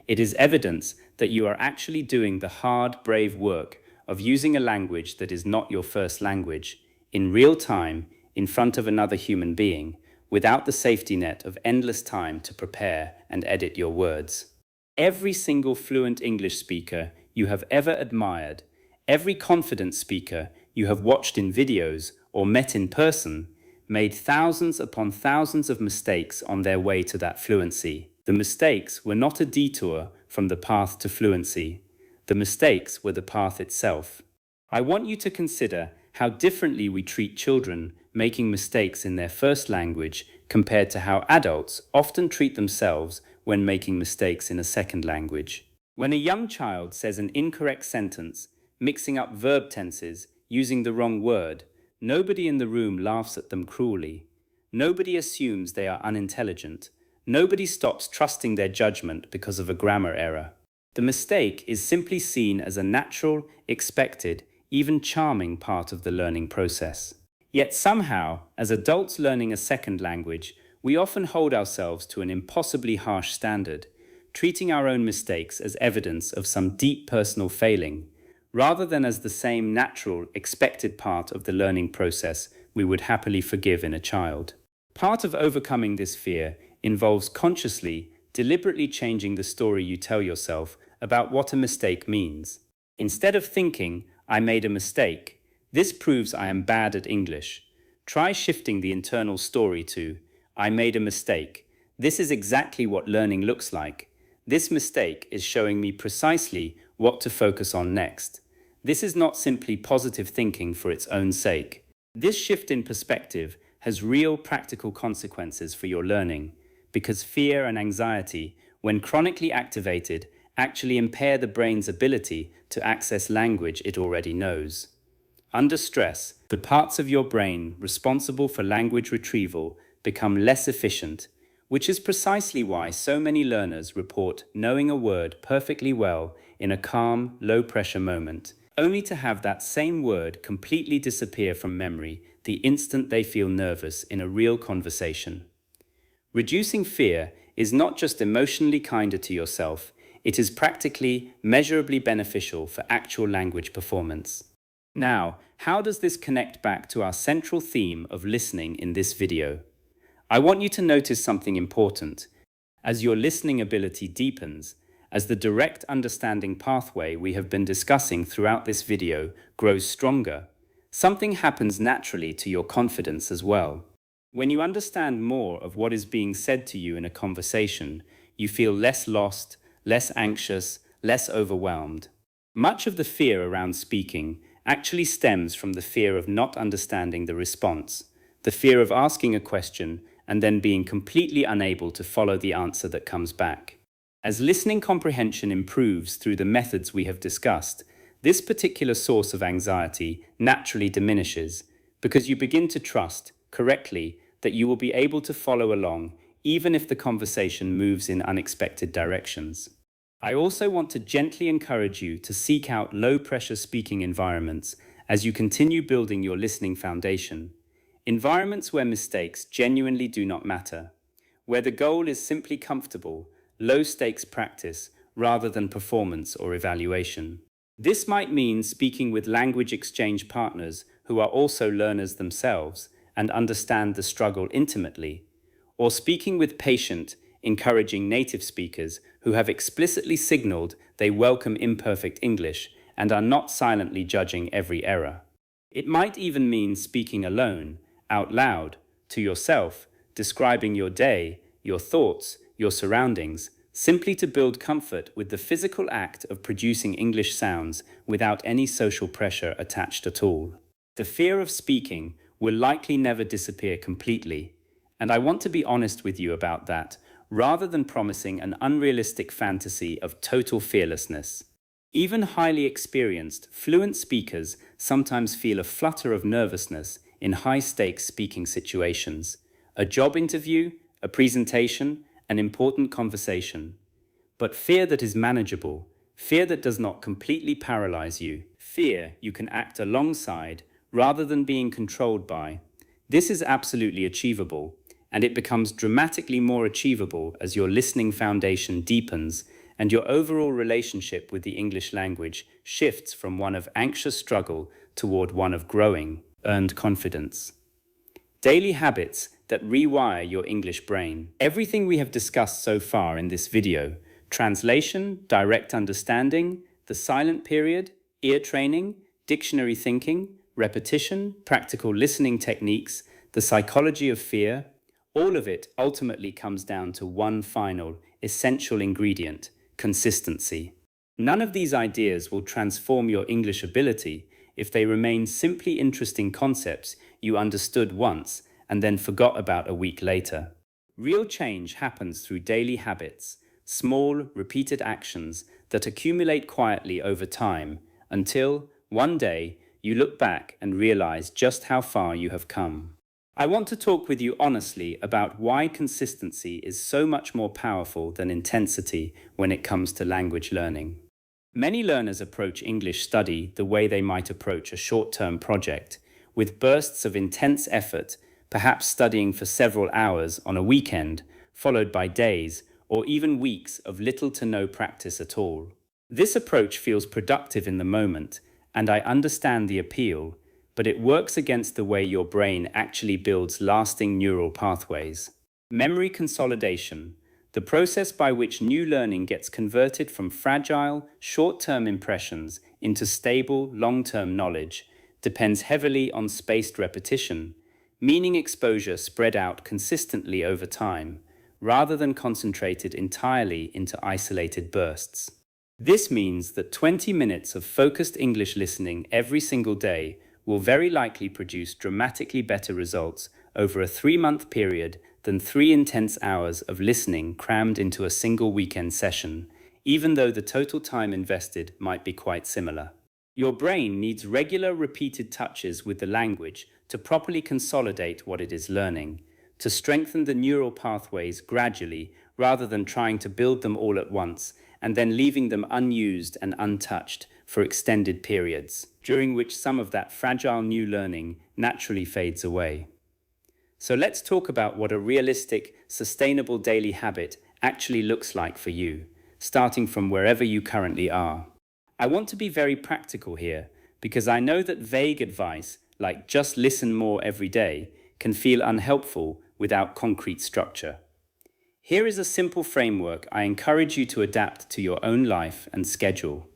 It is evidence that you are actually doing the hard, brave work of using a language that is not your first language, in real time, in front of another human being, without the safety net of endless time to prepare and edit your words. Every single fluent English speaker you have ever admired, every confident speaker you have watched in videos or met in person, made thousands upon thousands of mistakes on their way to that fluency. The mistakes were not a detour from the path to fluency. The mistakes were the path itself. I want you to consider how differently we treat children making mistakes in their first language compared to how adults often treat themselves when making mistakes in a second language. When a young child says an incorrect sentence, mixing up verb tenses, using the wrong word, nobody in the room laughs at them cruelly. Nobody assumes they are unintelligent. Nobody stops trusting their judgment because of a grammar error. The mistake is simply seen as a natural, expected, even charming part of the learning process. Yet somehow, as adults learning a second language, we often hold ourselves to an impossibly harsh standard, treating our own mistakes as evidence of some deep personal failing, rather than as the same natural, expected part of the learning process we would happily forgive in a child. Part of overcoming this fear involves consciously, deliberately changing the story you tell yourself about what a mistake means. Instead of thinking, "I made a mistake," "This proves I am bad at English," try shifting the internal story to, "I made a mistake. This is exactly what learning looks like. This mistake is showing me precisely what to focus on next." This is not simply positive thinking for its own sake. This shift in perspective has real practical consequences for your learning, because fear and anxiety, when chronically activated, actually impair the brain's ability to access language it already knows. Under stress, the parts of your brain responsible for language retrieval become less efficient, which is precisely why so many learners report knowing a word perfectly well in a calm, low-pressure moment, only to have that same word completely disappear from memory the instant they feel nervous in a real conversation. Reducing fear is not just emotionally kinder to yourself, it is practically, measurably beneficial for actual language performance. Now, how does this connect back to our central theme of listening in this video? I want you to notice something important. As your listening ability deepens, as the direct understanding pathway we have been discussing throughout this video grows stronger, something happens naturally to your confidence as well. When you understand more of what is being said to you in a conversation, you feel less lost, less anxious, less overwhelmed. Much of the fear around speaking actually stems from the fear of not understanding the response, the fear of asking a question and then being completely unable to follow the answer that comes back. As listening comprehension improves through the methods we have discussed, this particular source of anxiety naturally diminishes because you begin to trust, correctly, that you will be able to follow along even if the conversation moves in unexpected directions. I also want to gently encourage you to seek out low-pressure speaking environments as you continue building your listening foundation. Environments where mistakes genuinely do not matter, where the goal is simply comfortable, low-stakes practice rather than performance or evaluation. This might mean speaking with language exchange partners who are also learners themselves and understand the struggle intimately, or speaking with patient, encouraging native speakers who have explicitly signaled they welcome imperfect English and are not silently judging every error. It might even mean speaking alone, out loud, to yourself, describing your day, your thoughts, your surroundings, simply to build comfort with the physical act of producing English sounds without any social pressure attached at all. The fear of speaking will likely never disappear completely, and I want to be honest with you about that, rather than promising an unrealistic fantasy of total fearlessness. Even highly experienced, fluent speakers sometimes feel a flutter of nervousness in high-stakes speaking situations, a job interview, a presentation, an important conversation. But fear that is manageable, fear that does not completely paralyze you, fear you can act alongside rather than being controlled by. This is absolutely achievable, and it becomes dramatically more achievable as your listening foundation deepens and your overall relationship with the English language shifts from one of anxious struggle toward one of growing, earned confidence. Daily habits that rewire your English brain. Everything we have discussed so far in this video, translation, direct understanding, the silent period, ear training, dictionary thinking, repetition, practical listening techniques, the psychology of fear, all of it ultimately comes down to one final, essential ingredient: consistency. None of these ideas will transform your English ability if they remain simply interesting concepts you understood once and then forgot about a week later. Real change happens through daily habits, small, repeated actions that accumulate quietly over time until, one day, you look back and realize just how far you have come. I want to talk with you honestly about why consistency is so much more powerful than intensity when it comes to language learning. Many learners approach English study the way they might approach a short-term project, with bursts of intense effort, perhaps studying for several hours on a weekend, followed by days or even weeks of little to no practice at all. This approach feels productive in the moment, and I understand the appeal, but it works against the way your brain actually builds lasting neural pathways. Memory consolidation, the process by which new learning gets converted from fragile, short-term impressions into stable, long-term knowledge, depends heavily on spaced repetition, meaning exposure spread out consistently over time, rather than concentrated entirely into isolated bursts. This means that 20 minutes of focused English listening every single day will very likely produce dramatically better results over a 3-month period than 3 intense hours of listening crammed into a single weekend session, even though the total time invested might be quite similar. Your brain needs regular repeated touches with the language to properly consolidate what it is learning, to strengthen the neural pathways gradually rather than trying to build them all at once and then leaving them unused and untouched for extended periods, during which some of that fragile new learning naturally fades away. So let's talk about what a realistic, sustainable daily habit actually looks like for you, starting from wherever you currently are. I want to be very practical here because I know that vague advice, like just listen more every day, can feel unhelpful without concrete structure. Here is a simple framework I encourage you to adapt to your own life and schedule.